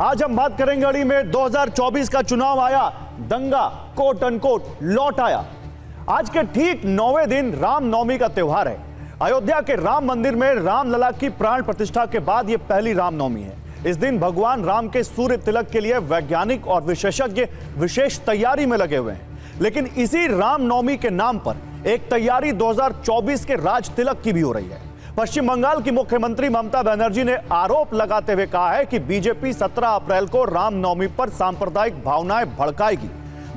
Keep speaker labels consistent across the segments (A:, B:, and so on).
A: आज हम बात करेंगे अड़ी में 2024 का चुनाव आया, दंगा कोट अनकोट लौट आया। आज के ठीक 9वें दिन रामनवमी का त्यौहार है। अयोध्या के राम मंदिर में रामलला की प्राण प्रतिष्ठा के बाद यह पहली रामनवमी है। इस दिन भगवान राम के सूर्य तिलक के लिए वैज्ञानिक और विशेषज्ञ विशेष तैयारी में लगे हुए हैं। लेकिन इसी रामनवमी के नाम पर एक तैयारी 2024 के राज तिलक की भी हो रही है। पश्चिम बंगाल की मुख्यमंत्री ममता बनर्जी ने आरोप लगाते हुए कहा है कि बीजेपी 17 अप्रैल को रामनवमी पर सांप्रदायिक भावनाएं भड़काएगी।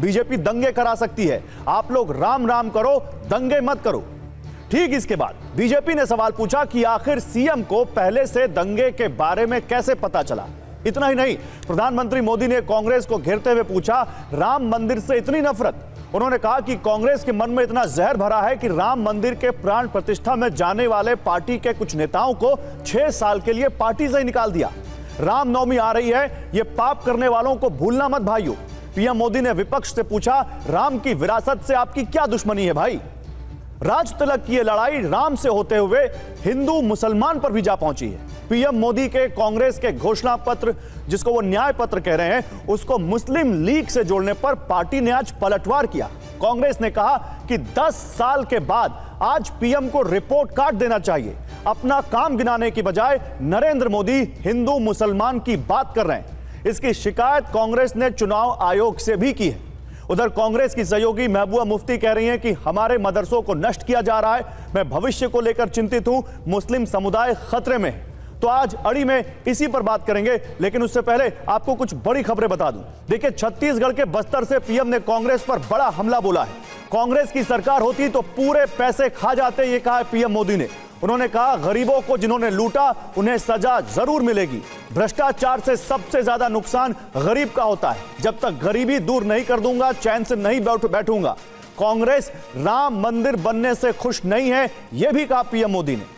A: बीजेपी दंगे करा सकती है, आप लोग राम राम करो, दंगे मत करो। ठीक इसके बाद बीजेपी ने सवाल पूछा कि आखिर सीएम को पहले से दंगे के बारे में कैसे पता चला। इतना ही नहीं, प्रधानमंत्री मोदी ने कांग्रेस को घेरते हुए पूछा, राम मंदिर से इतनी नफरत। उन्होंने कहा कि कांग्रेस के मन में इतना जहर भरा है कि राम मंदिर के प्राण प्रतिष्ठा में जाने वाले पार्टी के कुछ नेताओं को 6 साल के लिए पार्टी से ही निकाल दिया। रामनवमी आ रही है, ये पाप करने वालों को भूलना मत भाइयों। पीएम मोदी ने विपक्ष से पूछा, राम की विरासत से आपकी क्या दुश्मनी है भाई। राज तिलक की यह लड़ाई राम से होते हुए हिंदू मुसलमान पर भी जा पहुंची है। पीएम मोदी के कांग्रेस के घोषणा पत्र, जिसको वो न्याय पत्र कह रहे हैं, उसको मुस्लिम लीग से जोड़ने पर पार्टी ने आज पलटवार किया। कांग्रेस ने कहा कि 10 साल के बाद आज पीएम को रिपोर्ट कार्ड देना चाहिए। अपना काम गिनाने की बजाय नरेंद्र मोदी हिंदू मुसलमान की बात कर रहे हैं। इसकी शिकायत कांग्रेस ने चुनाव आयोग से भी की है। उधर कांग्रेस की सहयोगी महबूबा मुफ्ती कह रही हैं कि हमारे मदरसों को नष्ट किया जा रहा है, मैं भविष्य को लेकर चिंतित हूं, मुस्लिम समुदाय खतरे में है। तो आज अड़ी में इसी पर बात करेंगे, लेकिन उससे पहले आपको कुछ बड़ी खबरें बता दूं। देखिए, छत्तीसगढ़ के बस्तर से पीएम ने कांग्रेस पर बड़ा हमला बोला है। कांग्रेस की सरकार होती तो पूरे पैसे खा जाते, ये कहा है पीएम मोदी ने। उन्होंने कहा, गरीबों को जिन्होंने लूटा उन्हें सजा जरूर मिलेगी। भ्रष्टाचार से सबसे ज्यादा नुकसान गरीब का होता है। जब तक गरीबी दूर नहीं कर दूंगा, चैन से नहीं बैठूंगा। कांग्रेस राम मंदिर बनने से खुश नहीं है, यह भी कहा पीएम मोदी ने।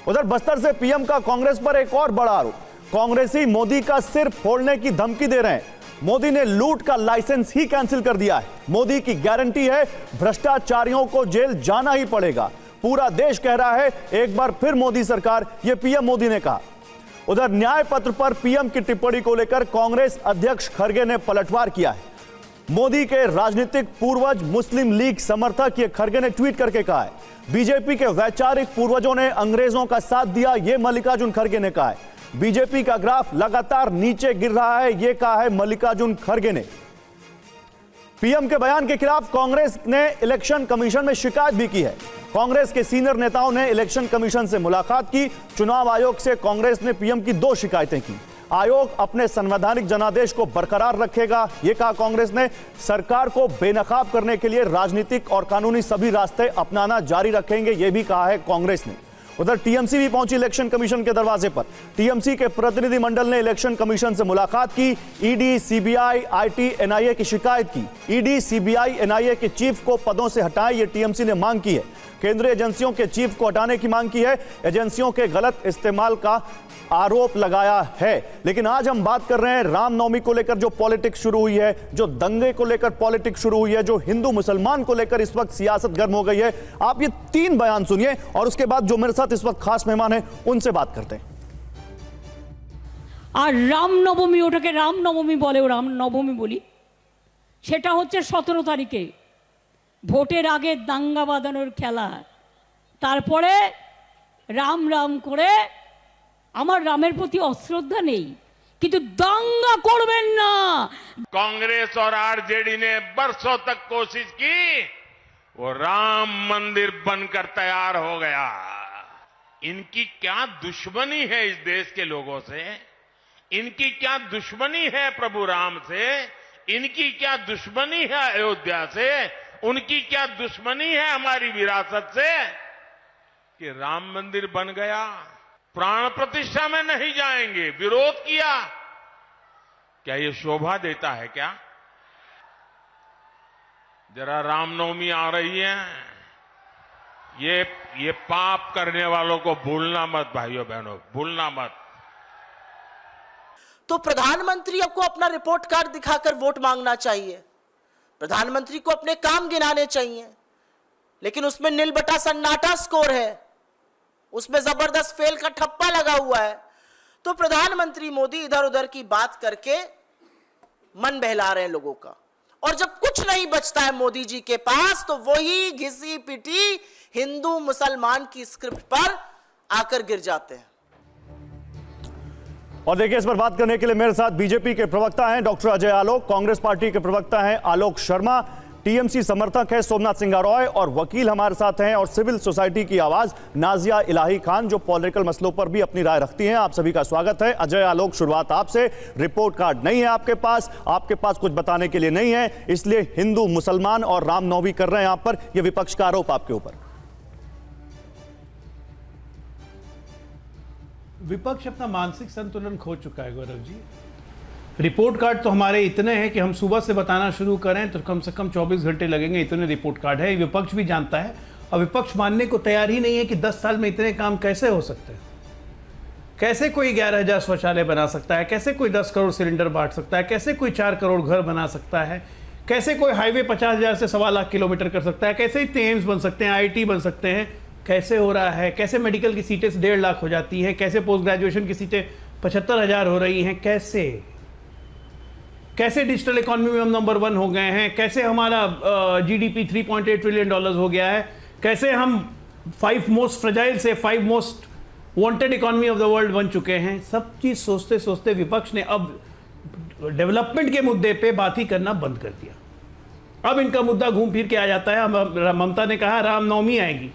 A: उधर बस्तर से पीएम का कांग्रेस पर एक और बड़ा आरोप, कांग्रेसी मोदी का सिर फोड़ने की धमकी दे रहे हैं। मोदी ने लूट का लाइसेंस ही कैंसिल कर दिया है। मोदी की गारंटी है, भ्रष्टाचारियों को जेल जाना ही पड़ेगा। पूरा देश कह रहा है, एक बार फिर मोदी सरकार, यह पीएम मोदी ने कहा। उधर न्याय पत्र पर पीएम की टिप्पणी को लेकर कांग्रेस अध्यक्ष खड़गे ने पलटवार किया है। मोदी के राजनीतिक पूर्वज मुस्लिम लीग समर्थक, ये खड़गे ने ट्वीट करके कहा है। बीजेपी के वैचारिक पूर्वजों ने अंग्रेजों का साथ दिया, यह मल्लिकार्जुन खड़गे ने कहा है। बीजेपी का ग्राफ लगातार नीचे गिर रहा है, यह कहा है मल्लिकार्जुन खड़गे ने। पीएम के बयान के खिलाफ कांग्रेस ने इलेक्शन कमीशन में शिकायत भी की है। कांग्रेस के सीनियर नेताओं ने इलेक्शन कमीशन से मुलाकात की। चुनाव आयोग से कांग्रेस ने पीएम की 2 शिकायतें की। आयोग अपने संवैधानिक जनादेश को बरकरार रखेगा, यह कहा कांग्रेस ने। सरकार को बेनकाब करने के लिए राजनीतिक और कानूनी सभी रास्ते अपनाना जारी रखेंगे, यह भी कहा है कांग्रेस ने। उधर टीएमसी भी पहुंची इलेक्शन कमीशन के दरवाजे पर। टीएमसी के प्रतिनिधि मंडल ने इलेक्शन कमीशन से मुलाकात की। ईडी, सीबीआई, आईटी, एनआईए की शिकायत की। ईडी, सीबीआई, एनआईए के चीफ को पदों से हटाएं, यह टीएमसी ने मांग की है। केंद्रीय एजेंसियों के चीफ को हटाने की मांग की है। एजेंसियों के गलत इस्तेमाल का आरोप लगाया है। लेकिन आज हम बात कर रहे हैं रामनवमी को लेकर जो पॉलिटिक्स शुरू हुई है, जो दंगे को लेकर पॉलिटिक्स शुरू हुई है, जो हिंदू मुसलमान को लेकर इस वक्त सियासत गर्म हो गई है। आप ये 3 बयान सुनिए और उसके बाद जो मेरे साथ इस वक्त खास मेहमान हैं उनसे बात करते हैं।
B: আর রামনবমী, ওটাকে রামনবমী বলে, ও রামনবমী বলি, সেটা হচ্ছে 17 তারিখে ভোটের আগে দাঙ্গা বাঁধানোর খেলা। তারপরে রাম রাম করে আমার রামের প্রতি অশ্রদ্ধা নেই, কিন্তু দাঙ্গা করবেন না।
C: कांग्रेस और आरजेडी ने बरसों तक कोशिश की, वो राम मंदिर बनकर तैयार हो गया। इनकी क्या दुश्मनी है इस देश के लोगों से, इनकी क्या दुश्मनी है प्रभु राम से, इनकी क्या दुश्मनी है अयोध्या से, उनकी क्या दुश्मनी है हमारी विरासत से कि राम मंदिर बन गया। प्राण प्रतिष्ठा में नहीं जाएंगे, विरोध किया। क्या ये शोभा देता है क्या? जरा रामनवमी आ रही है, ये पाप करने वालों को भूलना मत भाइयों बहनों, भूलना मत।
D: तो प्रधानमंत्री को अपना रिपोर्ट कार्ड दिखाकर वोट मांगना चाहिए, प्रधानमंत्री को अपने काम गिनाने चाहिए, लेकिन उसमें नील बटा सन्नाटा स्कोर है, उसमें जबरदस्त फेल का ठप्पा लगा हुआ है। तो प्रधानमंत्री मोदी इधर उधर की बात करके मन बहला रहे हैं लोगों का। और जब कुछ नहीं बचता है मोदी जी के पास, तो वही घिसी पिटी हिंदू मुसलमान की स्क्रिप्ट पर आकर गिर जाते हैं।
A: और देखिए, इस पर बात करने के लिए मेरे साथ बीजेपी के प्रवक्ता हैं डॉक्टर अजय आलोक, कांग्रेस पार्टी के प्रवक्ता हैं आलोक शर्मा, टीएमसी समर्थक है सोमनाथ सिंह रॉय, और वकील हमारे साथ हैं और सिविल सोसाइटी की आवाज नाजिया इलाही खान, जो पॉलिटिकल मसलों पर भी अपनी राय रखती हैं। आप सभी का स्वागत है। अजय आलोक, शुरुआत आपसे। रिपोर्ट कार्ड नहीं है आपके पास कुछ बताने के लिए नहीं है, इसलिए हिंदू मुसलमान और रामनवमी कर रहे हैं आप पर, यह विपक्ष का आरोप आपके ऊपर।
E: विपक्ष अपना मानसिक संतुलन खो चुका है गौरव जी। रिपोर्ट कार्ड तो हमारे इतने हैं कि हम सुबह से बताना शुरू करें तो कम से कम 24 घंटे लगेंगे, इतने रिपोर्ट कार्ड है। विपक्ष भी जानता है और विपक्ष मानने को तैयार ही नहीं है कि 10 साल में इतने काम कैसे हो सकते हैं। कैसे कोई 11,000 शौचालय बना सकता है, कैसे कोई 10 करोड़ सिलेंडर बांट सकता है, कैसे कोई 4 करोड़ घर बना सकता है, कैसे कोई हाईवे 50,000 से 1.25 लाख किलोमीटर कर सकता है, कैसे इतने एम्स बन सकते हैं, IIT बन सकते हैं, कैसे हो रहा है, कैसे मेडिकल की सीटें 1.5 लाख हो जाती हैं, कैसे पोस्ट ग्रेजुएशन की सीटें 75,000 हो रही हैं, कैसे डिजिटल इकोनॉमी में हम नंबर 1 हो गए हैं, कैसे हमारा GDP $3.8 ट्रिलियन हो गया है, कैसे हम 5 मोस्ट फ्रेजाइल से 5 most wanted economy of the world बन चुके हैं। सब चीज़ सोचते सोचते विपक्ष ने अब डेवलपमेंट के मुद्दे पे बात ही करना बंद कर दिया। अब इनका मुद्दा घूम फिर के आ जाता है। ममता ने कहा रामनवमी आएगी,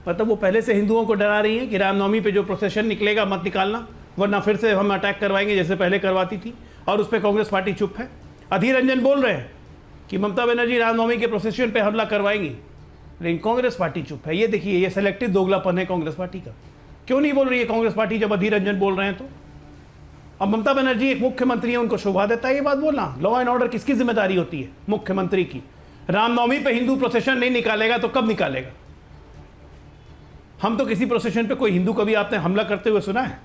E: मतलब वो पहले से हिंदुओं को डरा रही है कि रामनवमी पे जो प्रोसेशन निकलेगा मत निकालना, वरना फिर से हम अटैक करवाएंगे जैसे पहले करवाती थी। और उस पर कांग्रेस पार्टी चुप है। अधीर रंजन बोल रहे हैं कि ममता बनर्जी रामनवमी के प्रोसेशन पे हमला करवाएंगी, लेकिन कांग्रेस पार्टी चुप है। ये देखिए, ये सेलेक्टिव दोगलापन है कांग्रेस पार्टी का। क्यों नहीं बोल रही है कांग्रेस पार्टी जब अधीर रंजन बोल रहे हैं तो? अब ममता बनर्जी एक मुख्यमंत्री है, उनको शोभा देता है ये बात बोलना? लॉ एंड ऑर्डर किसकी जिम्मेदारी होती है? मुख्यमंत्री की। रामनवमी पे हिंदू प्रोसेशन नहीं निकालेगा तो कब निकालेगा? हम तो किसी प्रोसेशन पे कोई हिंदू कभी आपने हमला करते हुए सुना है?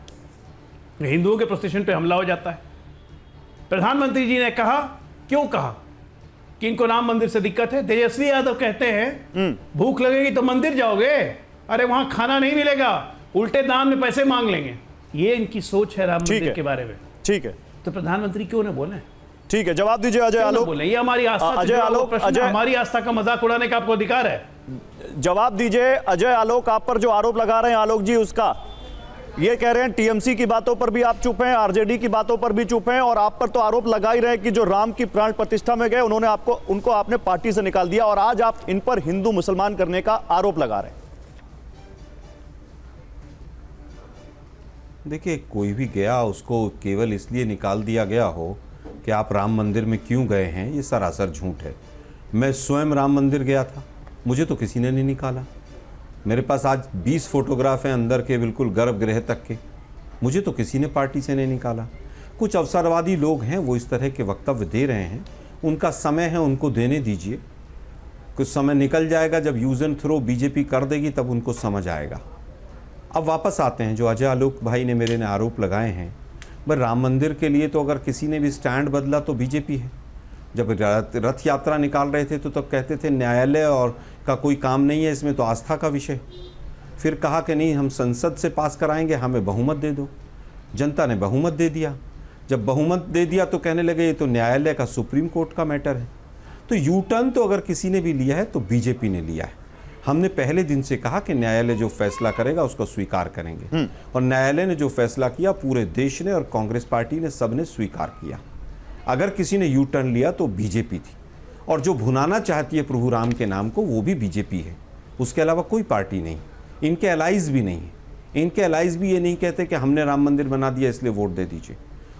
E: हिंदुओं के प्रोसेशन पे हमला हो जाता है। प्रधानमंत्री जी ने कहा, क्यों कहा कि इनको राम मंदिर से दिक्कत है? तेजस्वी यादव कहते हैं भूख लगेगी तो मंदिर जाओगे, अरे वहां खाना नहीं मिलेगा, उल्टे दाम में पैसे मांग लेंगे। ये इनकी सोच है राम मंदिर के बारे में।
A: ठीक है,
E: तो प्रधानमंत्री क्यों न बोले?
A: ठीक है, जवाब दीजिए अजय आलोक।
E: बोले ये हमारी आस्था,
A: अजय आलोक,
E: हमारी आस्था का मजाक उड़ाने का आपको अधिकार है।
A: जवाब दीजिए अजय आलोक। आप पर जो आरोप लगा रहे हैं आलोक जी, उसका ये कह रहे हैं टीएमसी की बातों पर भी आप चुप हैं, आरजेडी की बातों पर भी चुप हैं, और आप पर तो आरोप लगा ही रहे कि जो राम की प्राण प्रतिष्ठा में गए उनको आपने पार्टी से निकाल दिया, और आज आप इन पर हिंदू मुसलमान करने का आरोप लगा रहे हैं।
F: देखिए, कोई भी गया उसको केवल इसलिए निकाल दिया गया हो कि आप राम मंदिर में क्यों गए हैं, ये सरासर झूठ है। मैं स्वयं राम मंदिर गया था, मुझे तो किसी ने नहीं निकाला। मेरे पास आज 20 फोटोग्राफ हैं अंदर के, बिल्कुल गर्भगृह तक के, मुझे तो किसी ने पार्टी से नहीं निकाला। कुछ अवसरवादी लोग हैं, वो इस तरह के वक्तव्य दे रहे हैं, उनका समय है, उनको देने दीजिए। कुछ समय निकल जाएगा, जब यूज एंड थ्रो बीजेपी कर देगी तब उनको समझ आएगा। अब वापस आते हैं जो अजय आलोक भाई ने मेरे ने आरोप लगाए हैं। पर राम मंदिर के लिए तो अगर किसी ने भी स्टैंड बदला तो बीजेपी है। जब रथ यात्रा निकाल रहे थे तो तब कहते थे न्यायालय और का कोई काम नहीं है, इसमें तो आस्था का विषय। फिर कहा कि नहीं, हम संसद से पास कराएंगे, हमें बहुमत दे दो। जनता ने बहुमत दे दिया। जब बहुमत दे दिया तो कहने लगे ये तो न्यायालय का, सुप्रीम कोर्ट का मैटर है। तो यू टर्न तो अगर किसी ने भी लिया है तो बीजेपी ने लिया है। हमने पहले दिन से कहा कि न्यायालय जो फैसला करेगा उसको स्वीकार करेंगे, और न्यायालय ने जो फैसला किया पूरे देश ने और कांग्रेस पार्टी ने सबने स्वीकार किया। अगर किसी ने यू टर्न लिया तो बीजेपी थी, और जो भुनाना चाहती है प्रभु राम के नाम को वो भी बीजेपी है, उसके अलावा कोई पार्टी नहीं। इनके अलाइज भी नहीं है। इनके अलाइज भी ये नहीं कहते कि हमने राम मंदिर बना दिया इसलिए वोट दे दीजिए,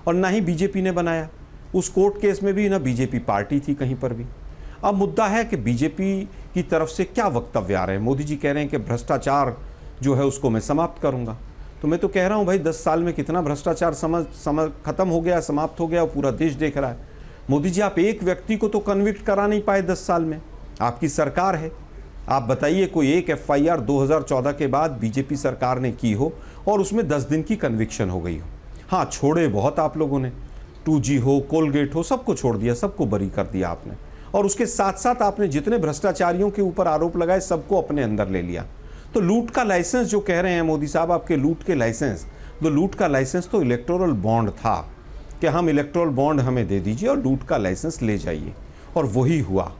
F: और ना ही बीजेपी ने बनाया। उस कोर्ट केस में भी ना बीजेपी पार्टी थी कहीं पर भी। अब मुद्दा है कि बीजेपी की तरफ से क्या वक्तव्य आ रहे हैं। मोदी जी कह रहे हैं कि भ्रष्टाचार जो है उसको मैं समाप्त करूंगा। तो मैं तो कह रहा हूं भाई 10 साल में कितना भ्रष्टाचार खत्म हो गया, समाप्त हो गया, पूरा देश देख रहा है। मोदी जी, आप एक व्यक्ति को तो कन्विक्ट करा नहीं पाए 10 साल में। आपकी सरकार है, आप बताइए कोई एक FIR 2014 के बाद बीजेपी सरकार ने की हो और उसमें 10 दिन की कन्विक्शन हो गई हो। हाँ, छोड़े बहुत आप लोगों ने, 2G हो, कोलगेट हो, सबको छोड़ दिया, सबको बरी कर दिया आपने। और उसके साथ साथ आपने जितने भ्रष्टाचारियों के ऊपर आरोप लगाए सबको अपने अंदर ले लिया। तो लूट का लाइसेंस जो कह रहे हैं मोदी साहब, आपके लूट के लाइसेंस वो लूट का लाइसेंस तो इलेक्टोरल बॉन्ड था कि हम इलेक्टोरल बॉन्ड हमें दे दीजिए और लूट का लाइसेंस ले जाइए, और वही हुआ।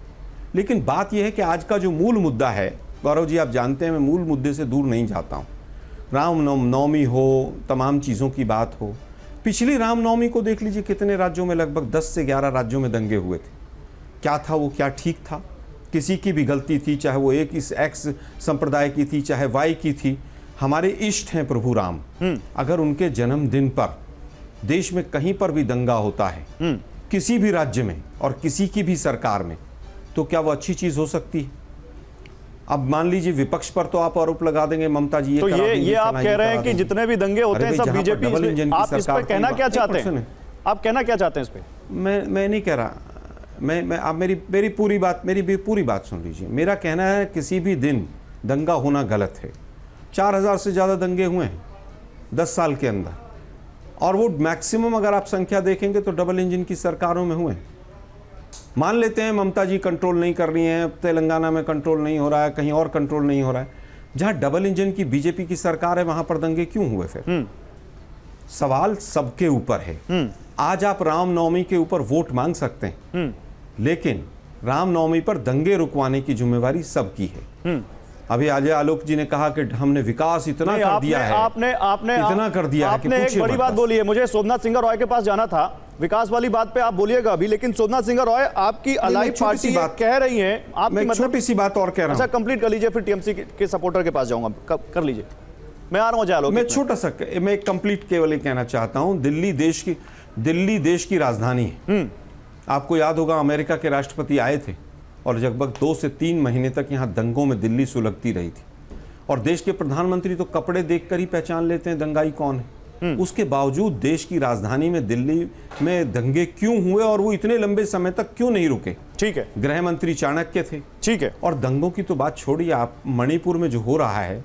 F: लेकिन बात यह है कि आज का जो मूल मुद्दा है, गौरव जी आप जानते हैं मैं मूल मुद्दे से दूर नहीं जाता हूँ। रामनवमी हो, तमाम चीज़ों की बात हो, पिछली रामनवमी को देख लीजिए कितने राज्यों में, लगभग 10 से 11 राज्यों में दंगे हुए थे। क्या था वो, क्या ठीक था? किसी की भी गलती थी, चाहे वो एक इस एक्स संप्रदाय की थी, चाहे वाई की थी। हमारे इष्ट हैं प्रभु राम, अगर उनके जन्मदिन पर देश में कहीं पर भी दंगा होता है किसी भी राज्य में और किसी की भी सरकार में, तो क्या वो अच्छी चीज हो सकती है? अब मान लीजिए विपक्ष पर तो आप आरोप लगा देंगे ममता जी
A: तो ये आप कह रहे हैं कि जितने भी दंगे होते हैं सब बीजेपी, आप इस पर कहना क्या चाहते हैं? आप कहना क्या चाहते हैं इस पे? मैं नहीं कह रहा, मैं आप मेरी पूरी बात सुन लीजिए। मेरा कहना है किसी भी दिन दंगा होना गलत है। 4000 से ज़्यादा दंगे हुए हैं 10 साल के अंदर, और वो मैक्सिमम अगर आप संख्या देखेंगे तो डबल इंजन की सरकारों में हुए। मान लेते हैं ममता जी कंट्रोल नहीं कर रही हैं, तेलंगाना में कंट्रोल नहीं हो रहा है, कहीं और कंट्रोल नहीं हो रहा है, जहां डबल इंजन की बीजेपी की सरकार है वहां पर दंगे क्यों हुए? फिर सवाल सबके ऊपर है। आज आप रामनवमी के ऊपर वोट मांग सकते हैं, लेकिन रामनवमी पर दंगे रुकवाने की जिम्मेवारी सबकी है। अभी अजय आलोक जी ने कहा कि हमने विकास इतना कर दिया है, आपने इतना कर दिया है कि एक बड़ी बात बोली है। मुझे सोमनाथ सिंह रॉय के पास जाना था, विकास वाली बात पे आप बोलिएगा अभी, लेकिन सोमनाथ सिंह रॉय आपकी अलाई पार्टी कह रही है, आप
F: छोटी सी बात और कह रहा हूं।
A: अच्छा कंप्लीट कर लीजिए, फिर टीएमसी के सपोर्टर के पास जाऊंगा, कर लीजिए, मैं आ रहा हूं। जालो
F: मैं छोटा सा मैं कंप्लीट केवल कहना चाहता हूं, दिल्ली देश की राजधानी है। आपको याद होगा अमेरिका के राष्ट्रपति आए थे और लगभग 2 से 3 महीने तक यहाँ दंगों में दिल्ली सुलगती रही थी, और देश के प्रधानमंत्री तो कपड़े देखकर ही पहचान लेते हैं दंगाई कौन है। उसके बावजूद देश की राजधानी में दिल्ली में दंगे क्यों हुए और वो इतने लंबे समय तक क्यों नहीं रुके? ठीक है, गृह मंत्री चाणक्य थे, ठीक है। और दंगों की तो बात छोड़िए, आप मणिपुर में जो हो रहा है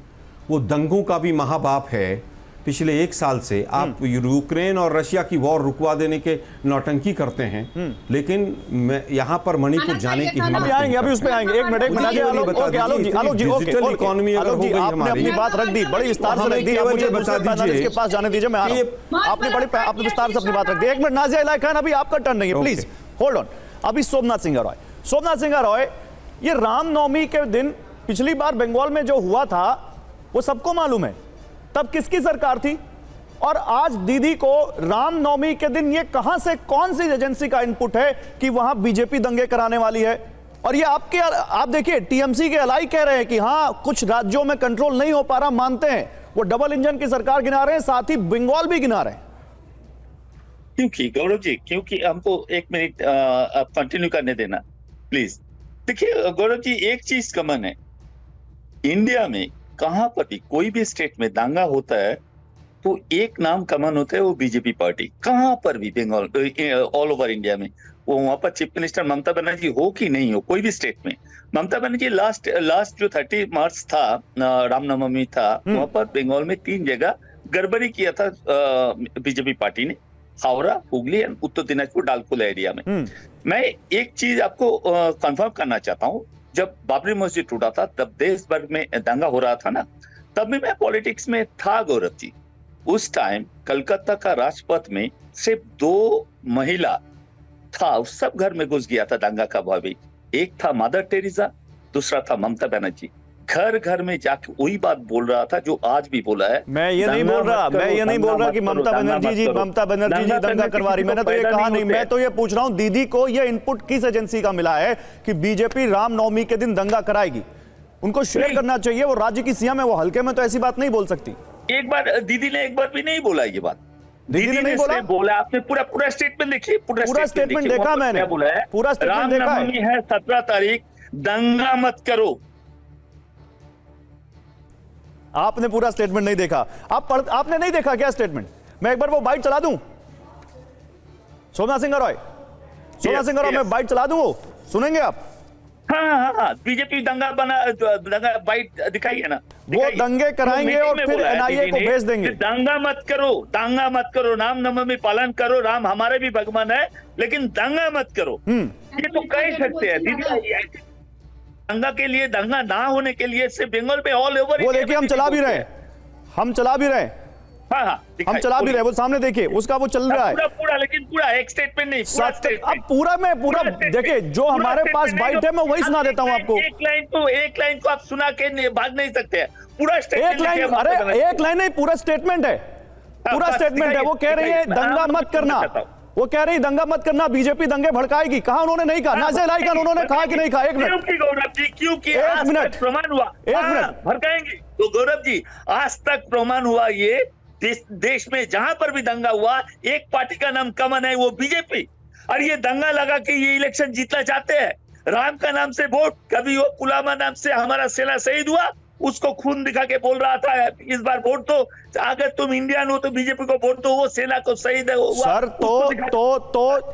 F: वो दंगों का भी महाबाप है। पिछले 1 साल से आप यूक्रेन और रशिया की वॉर रुकवा देने के नौटंकी करते हैं, लेकिन यहाँ पर मणिपुर जाने की हिम्मत नहीं
A: आएंगे। अभी उस पे आएंगे, एक मिनट आलोक जी,
F: डिजिटल इकोनॉमी अगर हो गई हमारी,
A: अपनी बात रख दी, बड़ी विस्तार से रख दी, मुझे बता दीजिए, इसके पास जाने दीजिए, मैं आ रहा हूं। आपने विस्तार से अपनी बात रख दी। एक मिनट नाजिया इलाही खान, अभी आपका टर्न नहीं है, प्लीज होल्ड ऑन। अभी सोमनाथ सिंह रॉय, ये रामनवमी के दिन पिछली बार बंगाल में जो हुआ था वो सबको मालूम है, तब किसकी सरकार थी? और आज दीदी को रामनवमी के दिन ये कहां से, कौन सी एजेंसी का इनपुट है कि वहां बीजेपी दंगे कराने वाली है? और ये आप देखिए टीएमसी के अलाई कह रहे हैं कि हां कुछ राज्यों में कंट्रोल नहीं हो पा रहा, मानते हैं, वो डबल इंजन की सरकार गिना रहे हैं, साथ ही बंगाल भी गिना रहे हैं।
G: क्योंकि गौरव जी, क्योंकि हमको 1 मिनट कंटिन्यू करने देना प्लीज। देखिए गौरव जी, एक चीज कॉमन है, इंडिया में कहां पर भी कोई भी स्टेट में दंगा होता है तो एक नाम कॉमन होता है, वो बीजेपी पार्टी। कहां पर भी बंगाल, ऑल ओवर इंडिया में, वो वहां पर चीफ मिनिस्टर ममता बनर्जी हो कि नहीं हो, कोई भी स्टेट में, ममता बनर्जी लास्ट जो 30 मार्च था, रामनवमी था, वहां पर बंगाल में 3 जगह गड़बड़ी किया था बीजेपी पार्टी ने, हावड़ा, हुगली एंड उत्तर दिनाजपुर डालकोला एरिया में। मैं एक चीज आपको कंफर्म करना चाहता हूँ, जब बाबरी मस्जिद टूटा था तब देश भर में दंगा हो रहा था ना, तब भी मैं पॉलिटिक्स में था गौरव जी। उस टाइम कलकत्ता का राजपथ में सिर्फ 2 महिला था, उस सब घर में घुस गया था दंगा का भावी। एक था मदर टेरेसा, दूसरा था ममता बनर्जी। घर घर में जाके वही बात बोल रहा था जो आज भी बोला है।
A: मैं ये नहीं बोल रहा कि ममता बनर्जी जी दंगा करवा रही, मैंने तो ये कहा नहीं। मैं तो ये पूछ रहा हूं दीदी को ये इनपुट किस एजेंसी का मिला है कि बीजेपी रामनवमी के दिन दंगा कराएगी? उनको शेयर करना चाहिए, वो राज्य की सीएम है, वो हल्के में तो ऐसी बात नहीं बोल सकती।
G: एक बार दीदी ने एक बार भी नहीं बोला ये बात,
A: दीदी ने नहीं बोला।
G: आपने पूरा स्टेटमेंट देखिए,
A: पूरा स्टेटमेंट देखा मैंने, पूरा स्टेटमेंट देखा
G: है। 17 तारीख दंगा मत करो।
A: आपने पूरा स्टेटमेंट नहीं देखा, आपने नहीं देखा क्या स्टेटमेंट? मैं एक बार वो बाइट चला दूं, सोमनाथ सिंह रॉय, मैं बाइट चला दूं, वो सुनेंगे आप?
G: हाँ, बीजेपी दंगा बाइट दिखाई है ना,
A: वो दंगे कराएंगे और फिर एनआईए को भेज देंगे।
G: दंगा मत करो, रामनवमी पालन करो, राम हमारे भी भगवान है, लेकिन दंगा मत करो। ये तो कह सकते हैं दीदी, दंगा के लिए, दंगा ना होने के लिए सिर्फ बंगाल में, ऑल ओवर।
A: वो देखिए हम चला भी रहे हैं,
G: हाँ हाँ
A: हम
G: दिखाइए,
A: चला भी
G: बोलिए।
A: रहे हैं, वो सामने देखिए, उसका वो चल रहा है।
G: पूरा पूरा, लेकिन पूरा एक स्टेटमेंट नहीं, पूरा
A: अब
G: स्टेटमेंट।
A: पूरा में पूरा देखिए, जो
G: पूरा
A: हमारे पास
G: statement
A: बाइट है मैं वही सुना देता हूं आपको।
G: एक लाइन को आप सुना के भाग नहीं सकते हैं। पूरा
A: एक
G: स्टेटमेंट
A: लाइन, अरे एक लाइन नहीं, पूरा स्टेटमेंट है, पूरा
G: बस
A: स्टेटमेंट है। वो कह रही है
G: दिखाइए,
A: दंगा
G: हाँ,
A: मत करना, वो कह रही दंगा मत करना, बीजेपी दंगे भड़काएगी। कहा उन्होंने नहीं कहा, नाज़िया इलाही खान उन्होंने कहा कि नहीं कहा? एक मिनट,
G: क्योंकि गौरव जी, क्योंकि
A: एक
G: आज
A: मिनट,
G: तक प्रमाण हुआ,
A: एक
G: हाँ,
A: मिनट।
G: भड़काएंगे तो गौरव जी, आज तक प्रमाण हुआ ये देश में जहां पर भी दंगा हुआ, एक पार्टी का नाम कॉमन है, वो बीजेपी। और ये दंगा लगा के ये इलेक्शन जीतना चाहते हैं। राम का नाम से वोट, कभी वो पुलवामा नाम से हमारा सेना शहीद हुआ, उसको खून दिखा के बोल रहा था इस बार वोट दो, अगर तुम इंडियन हो तो बीजेपी को वोट दो, वो सेना को शहीद है
A: सर।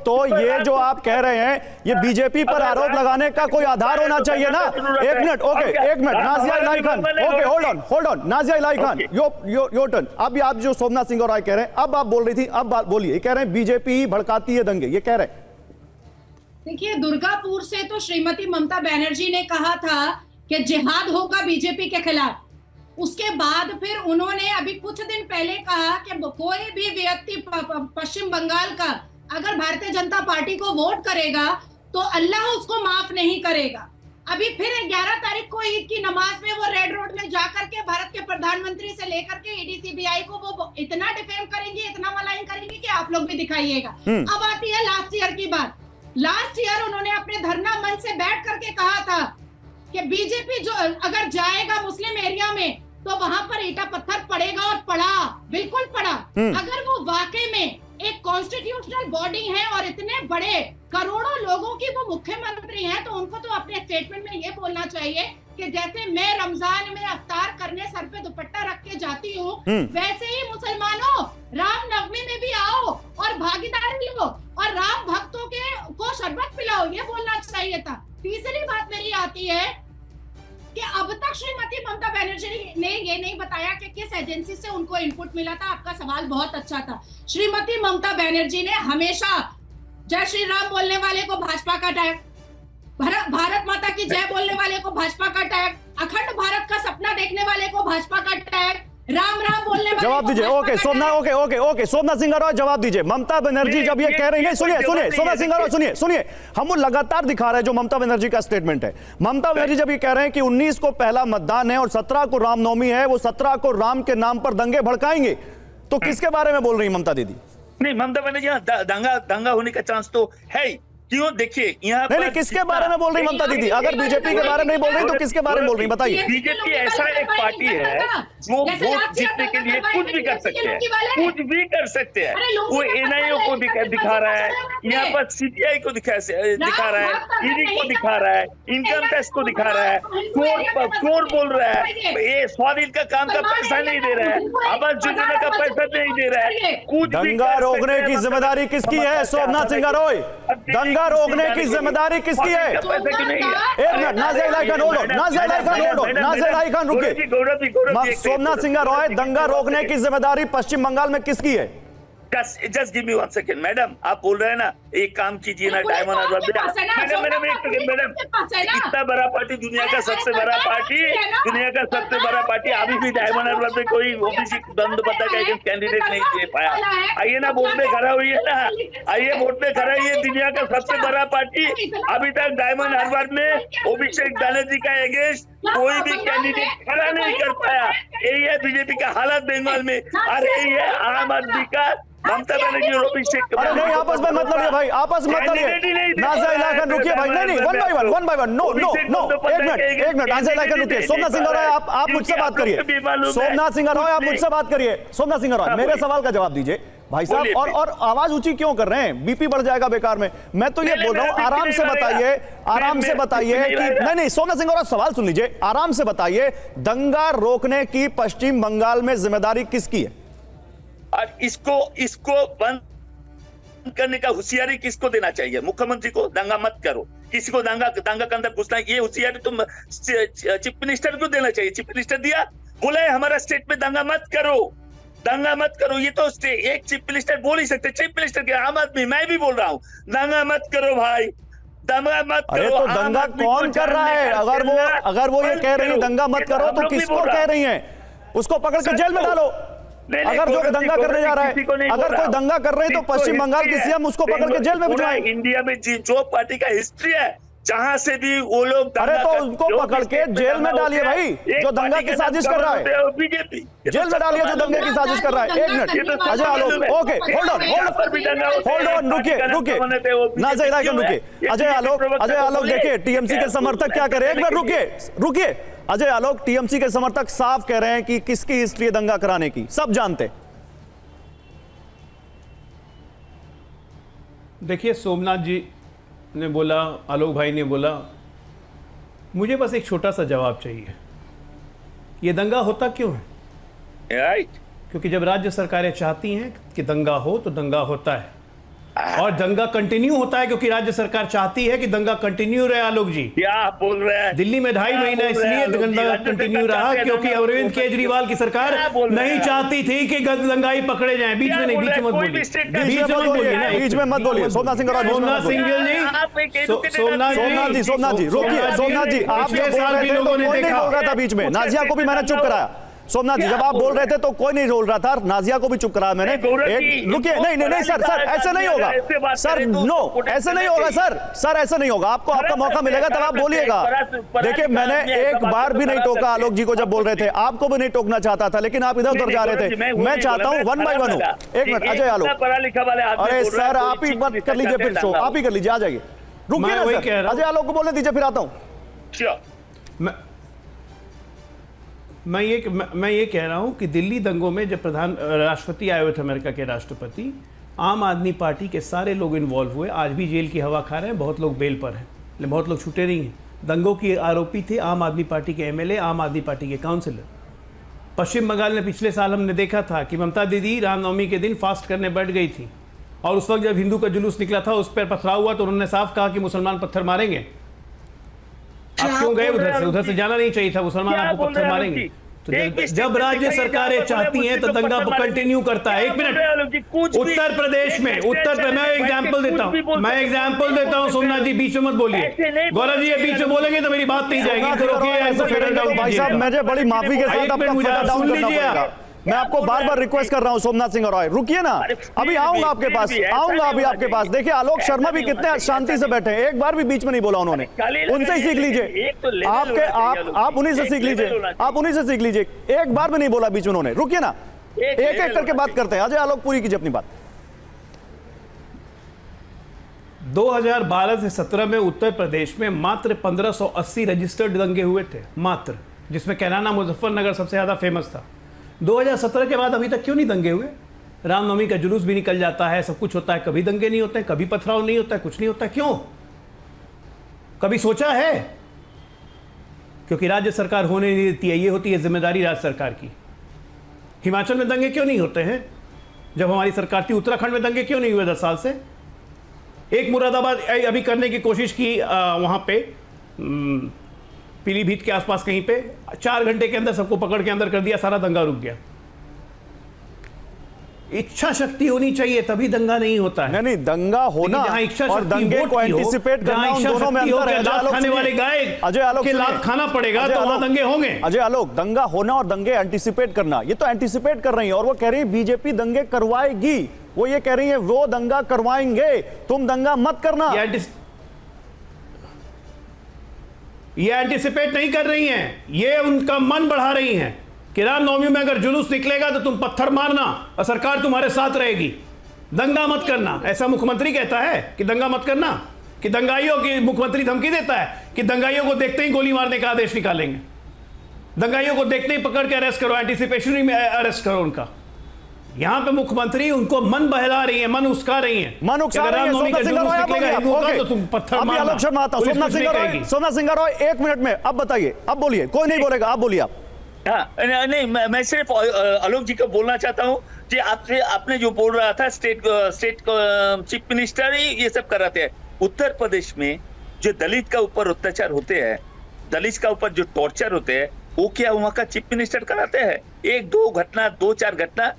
A: तो ये जो आप कह रहे हैं, ये बीजेपी पर आरोप लगाने का कोई आधार होना चाहिए ना। एक मिनट, ओके, एक minute, Nazia Ilahi Khan, okay, hold on, Nazia Ilahi Khan, your turn. अब आप जो सोमनाथ सिंह राय कह रहे हैं, अब आप बोल रही थी, अब बात बोलिए। कह रहे हैं बीजेपी ही भड़काती है दंगे, ये कह रहे हैं।
H: देखिए, दुर्गापुर से तो श्रीमती ममता बनर्जी ने कहा था कि जिहाद होगा बीजेपी के खिलाफ। उसके बाद फिर उन्होंने अभी कुछ दिन पहले कहा कि कोई भी व्यक्ति पश्चिम बंगाल का अगर भारतीय जनता पार्टी को वोट करेगा तो अल्लाह उसको माफ नहीं करेगा। अभी फिर 11 तारीख को ईद की नमाज में वो रेड रोड में जाकर के भारत के प्रधानमंत्री से लेकर के ईडी सीबीआई को वो इतना डिफेम करेंगे, इतना मलाइन करेंगे कि आप लोग भी दिखाइएगा। अब आती है लास्ट ईयर की बात। लास्ट ईयर उन्होंने अपने धरना मंच से बैठ करके कहा था कि बीजेपी जो अगर जाएगा मुस्लिम एरिया में तो वहां पर ईटा पत्थर पड़ेगा, और पड़ा, बिल्कुल पड़ा। अगर वो वाकई में एक कॉन्स्टिट्यूशनल बॉडी है और इतने बड़े करोड़ों लोगों की वो मुख्यमंत्री हैं, तो उनको तो अपने स्टेटमेंट में ये बोलना चाहिए कि जैसे मैं रमजान में अफ्तार करने सर पे दुपट्टा रख के जाती हूँ, वैसे ही मुसलमानों राम नवमी में भी आओ और भागीदारी लो और राम भक्तों को शरबत पिलाओ, ये बोलना चाहिए था। तीसरी बात मेरी आती है कि अब तक श्रीमती ममता बनर्जी ने ये नहीं बताया कि किस एजेंसी से उनको इनपुट मिला था। आपका सवाल बहुत अच्छा था। श्रीमती ममता बनर्जी ने हमेशा जय श्री राम बोलने वाले को भाजपा का टैग, भारत माता की जय बोलने वाले को भाजपा का टैग, अखंड भारत का सपना देखने वाले को भाजपा का टैग, राम राम बोलने वाले
A: जवाब दीजिए। ओके सोमनाथ, ओके सोमनाथ सिंह राय जवाब दीजिए। ममता बनर्जी जब ये कह रही है, सुनिए सोमनाथ सिंह राय सुनिए, हम वो लगातार दिखा रहे हैं जो ममता बनर्जी का स्टेटमेंट है। ममता बनर्जी जब ये कह रहे हैं कि 19 को पहला मतदान है और 17 को रामनवमी है, वो 17 को राम के नाम पर दंगे भड़काएंगे, तो किसके बारे में बोल रही है ममता दीदी?
G: नहीं, ममता बनर्जी दंगा होने का चांस तो है ही। क्यों? देखिए यहाँ
A: नहीं, किसके बारे में बोल रही ममता दीदी? अगर बीजेपी के बारे में नहीं बोल रही तो किसके बारे में बोल रही बताइए?
G: बीजेपी ऐसा एक पार्टी है जो वोट जीतने के लिए कुछ भी कर सकते हैं, कुछ भी कर सकते हैं। वो एनआईओ को दिखा रहा है, यहाँ पर सीबीआई को दिखा रहा है, ईडी को दिखा रहा है, इनकम टैक्स को दिखा रहा है, चोर बोल रहा है, ये स्वादिल का काम का पैसा नहीं दे रहा है, आवास योजना का पैसा नहीं दे रहा है।
A: दंगा रोकने की जिम्मेदारी किसकी है सोमनाथ सिंह राय? दंगा रोकने की जिम्मेदारी किसकी है? एक मिनट, नाज़िया इलाही खान होल्ड, नाज़िया इलाही खान रुकिए। सोमनाथ सिंह राय, दंगा रोकने की जिम्मेदारी पश्चिम बंगाल में किसकी है?
G: Just give me 1 second. Madam, आप बोल रहे हैं ना, एक काम कीजिए ना, डायमंड हार्बर मैडम, इतना बड़ा पार्टी, दुनिया का सबसे बड़ा पार्टी, अभी भी डायमंड हार्बर में कोई ओबीसी बंदोबस्त का एक कैंडिडेट नहीं दे पाया। आइए ना, वोट में खड़ा हुई है ना, आइए वोट में खड़ा हुई है। दुनिया का सबसे बड़ा पार्टी, अभी तक डायमंड हार्बर में ओबीसी बनर्जी का अगेंस्ट कोई भी कैंडिडेट खड़ा नहीं कर पाया। यही है बीजेपी का हालत बंगाल में, और यही है आम आदमी का। ममता बनर्जी और अभिषेक,
A: अरे नहीं, आपस में मत लड़िए भाई, आपस में मत लड़िए। नाज़िया इलाही खान रुकिए भाई, नहीं, वन बाय वन, नो, एक मिनट, नाज़िया इलाही खान रुकिए। सोमनाथ सिंह राय, आप मुझसे बात करिए। सोमनाथ सिंह राय, आप मुझसे बात करिए। सोमनाथ सिंह राय, मेरे सवाल का जवाब दीजिए भाई साहब। और आवाज ऊंची क्यों कर रहे हैं? बीपी बढ़ जाएगा बेकार में। मैं तो ये बोल रहा हूं, आराम से बताइए कि नहीं, सोमनाथ सिंह राय सवाल सुन लीजिए, आराम से बताइए, दंगा रोकने की पश्चिम बंगाल में जिम्मेदारी किसकी है?
G: और इसको बंद करने का होशियारी किसको देना चाहिए? मुख्यमंत्री को। दंगा मत करो, किसी को दंगा के अंदर घुसना, ये होशियारी तुम चीफ मिनिस्टर को देना चाहिए। चीफ मिनिस्टर दिया, बोला है हमारा स्टेट में दंगा मत करो। ये तो एक चीफ मिनिस्टर बोल ही सकते। चीफ मिनिस्टर के आम आदमी, मैं भी बोल रहा हूँ, दंगा मत करो भाई, दंगा मत करो।
A: अरे तो दंगा कौन कर रहा है? अगर वो ये कह रही है दंगा मत करो, तो किसको कह रही है? उसको पकड़ के जेल में डालो।
G: नहीं,
A: अगर जो
G: गौरव जी,
A: दंगा करने जा रहा
G: किसी को
A: है,
G: नहीं
A: अगर
G: बोल
A: कोई
G: रहा।
A: दंगा कर रहे हैं तो
G: सिर्फ
A: पश्चिम बंगाल की
G: हिस्ट्री
A: सीएम उसको पकड़ के जेल में
G: पूरा
A: भिजवाएं।
G: इंडिया में जो पार्टी का हिस्ट्री है, जहां से भी वो लोग
A: अरे
G: दंगा
A: तो
G: कर-
A: उनको
G: जो
A: पकड़
G: भी
A: के
G: स्टेट में
A: जेल में
G: दंगा
A: डालिए
G: होते हैं,
A: भाई,
G: एक
A: जो दंगा
G: पार्टी
A: की
G: के
A: साजिश
G: नाम
A: कर रहा है।
G: होते हैं, वो बीजेपी।
A: जेल में डालिए जो दंगे की साजिश कर रहा है। एक minute, Ajay Alok, okay, hold on, hold on, रुकिए, ना ज़हीरा खान रुकिए। अजय आलोक देखिए, टीएमसी के समर्थक क्या कह रहे हैं, एक मिनट रुकिए। अजय आलोक, टीएमसी के समर्थक साफ कह रहे हैं कि किसकी हिस्ट्री है दंगा कराने की, सब जानते हैं।
E: देखिए, सोमनाथ जी ने बोला, आलोक भाई ने बोला, मुझे बस एक छोटा सा जवाब चाहिए। ये दंगा होता क्यों है?
G: राइट,
E: क्योंकि जब राज्य सरकारें चाहती हैं कि दंगा हो तो दंगा होता है, और दंगा कंटिन्यू होता है क्योंकि राज्य सरकार चाहती है कि दंगा कंटिन्यू रहे। आलोक जी,
G: क्या आप बोल रहे हैं?
E: दिल्ली में 2.5 महीना इसलिए दंगा कंटिन्यू रहा क्योंकि अरविंद केजरीवाल की सरकार नहीं चाहती थी कि दंगाई पकड़े जाएं। बीच में नहीं, बीच में मत बोलिए,
A: बीच में मत बोलिए। सोमनाथ सिंह जी, सोमनाथ जी रुकिए। सोमनाथ जी, आप
E: पिछले
A: जब बोल
E: साल
A: रहे
E: भी
A: थे तो
E: लोगों ने
A: कोई नहीं
E: देखा।
A: बोल रहा था बीच में, नाजिया को भी मैंने चुप कराया। सोमनाथ जी, जब आप बोल रहे थे तो कोई नहीं बोल रहा था, नाजिया को भी चुप कराया मैंने। रुकिए, नहीं सर, ऐसे नहीं होगा सर, नो, ऐसे नहीं होगा सर, ऐसे नहीं होगा। आपको आपका मौका मिलेगा तब आप बोलिएगा। देखिए, मैंने एक बार भी नहीं टोका आलोक जी को जब बोल रहे थे, आपको भी नहीं टोकना चाहता था, लेकिन आप इधर उधर जा रहे थे। मैं चाहता हूं 1 बाय 1 हो। एक मिनट, अजय आलोक, अरे सर आप ही मत कर लीजिए, फिर शो आप ही कर लीजिए, आ जाइए। रुकिए ना सर, अजय आलोक को बोलने दीजिए, फिर आता हूं।
E: मैं ये कह रहा हूं कि दिल्ली दंगों में जब राष्ट्रपति आए हुए थे, अमेरिका के राष्ट्रपति, आम आदमी पार्टी के सारे लोग इन्वॉल्व हुए। आज भी जेल की हवा खा रहे हैं, बहुत लोग बेल पर हैं, लेकिन बहुत लोग छूटे नहीं हैं। दंगों के आरोपी थे आम आदमी पार्टी के एमएलए, आम आदमी पार्टी के काउंसिलर। पश्चिम बंगाल में पिछले साल हमने देखा था कि ममता दीदी रामनवमी के दिन फास्ट करने बैठ गई थी, और उस वक्त जब हिंदू का जुलूस निकला था, उस पर पथराव हुआ, तो उन्होंने साफ कहा कि मुसलमान पत्थर मारेंगे। आप क्यों गए उधर से जाना नहीं चाहिए था, मुसलमान आपको पत्थर मारेंगे। तो जब राज्य सरकारें चाहती हैं तो दंगा कंटिन्यू करता है। एक मिनट, उत्तर प्रदेश में मैं एग्जांपल देता हूं, सोमनाथ जी बीच में मत बोलिए। गौरव जी बीच में बोलेंगे तो मेरी बात नहीं जाएगी।
A: भाई साहब, मुझे बड़ी माफी के साथ आपका फटा डाउन करना पड़ेगा। मैं आपको बार बार रिक्वेस्ट कर रहा हूं सोमनाथ सिंह रॉय, रुकिए ना, अभी आऊंगा आपके पास, अभी आपके पास। देखिए, आलोक शर्मा भी कितने शांति से बैठे हैं, एक बार भी बीच में नहीं बोला उन्होंने। उनसे ही सीख लीजिए, आप उन्हीं से सीख लीजिए, एक बार भी नहीं बोला बीच में उन्होंने। रुकिए ना, एक करके बात करते हैं। अजय आलोक, पूरी कीजिए अपनी बात।
E: 2012 से 17 में उत्तर प्रदेश में मात्र 1580 रजिस्टर्ड दंगे हुए थे, मात्र, जिसमें कैराना मुजफ्फरनगर सबसे ज्यादा फेमस था। 2017 के बाद अभी तक क्यों नहीं दंगे हुए? रामनवमी का जुलूस भी निकल जाता है, सब कुछ होता है, कभी दंगे नहीं होते हैं, कभी पथराव नहीं होता है, कुछ नहीं होता है। क्यों? कभी सोचा है? क्योंकि राज्य सरकार होने नहीं देती है, ये होती है जिम्मेदारी राज्य सरकार की। हिमाचल में दंगे क्यों नहीं होते हैं जब हमारी सरकार थी? उत्तराखंड में दंगे क्यों नहीं हुए 10 साल से? एक मुरादाबाद अभी करने की कोशिश की, वहां पे पीलीभीत के आसपास कहीं पे, 4 घंटे के अंदर सबको पकड़ के अंदर कर दिया, सारा दंगा रुक गया। इच्छा शक्ति होनी चाहिए, तभी दंगा नहीं होता है।
A: नहीं, दंगा होना और दंगे को एंटिसिपेट करना, उन दोनों में अंतर है।
E: लात खाने वाले गाय
A: अजय आलोक
E: के लात खाना पड़ेगा तो वहां दंगे होंगे।
A: अजय आलोक, दंगा होना और दंगे एंटिसिपेट करना, ये तो एंटिसिपेट कर रही है, और वो कह रही है बीजेपी दंगे करवाएगी। वो ये कह रही है वो दंगा करवाएंगे, तुम दंगा मत करना।
E: ये एंटिसिपेट नहीं कर रही हैं, ये उनका मन बढ़ा रही हैं कि रामनवमी में अगर जुलूस निकलेगा तो तुम पत्थर मारना और सरकार तुम्हारे साथ रहेगी, दंगा मत करना। ऐसा मुख्यमंत्री कहता है कि दंगा मत करना, कि दंगाइयों की मुख्यमंत्री धमकी देता है कि दंगाइयों को देखते ही गोली मारने का आदेश निकालेंगे, दंगाइयों को देखते ही पकड़ के अरेस्ट करो, एंटिसिपेशनरी में अरेस्ट करो उनका। यहां पे मुख्यमंत्री उनको मन बहला रही है, मन उस्का रही है,
A: मन उकसा रही है।
E: तो तुम पत्थर
A: अभी आलोक शर्मा आता हूं। सोमनाथ सिंह रॉय 1 मिनट में, अब बताइए, अब बोलिए, कोई नहीं बोलेगा, आप बोलिए। आप
G: नहीं, मैं सिर्फ आलोक जी को बोलना चाहता हूँ कि आपने जो बोल रहा था, स्टेट चीफ मिनिस्टर ही ये सब कर रहे थे। उत्तर प्रदेश में जो दलित का ऊपर अत्याचार होते हैं, दलित का ऊपर जो टॉर्चर होते हैं, वो क्या वहाँ का चीफ मिनिस्टर कराते हैं? 1-2 घटना, 2-4 घटना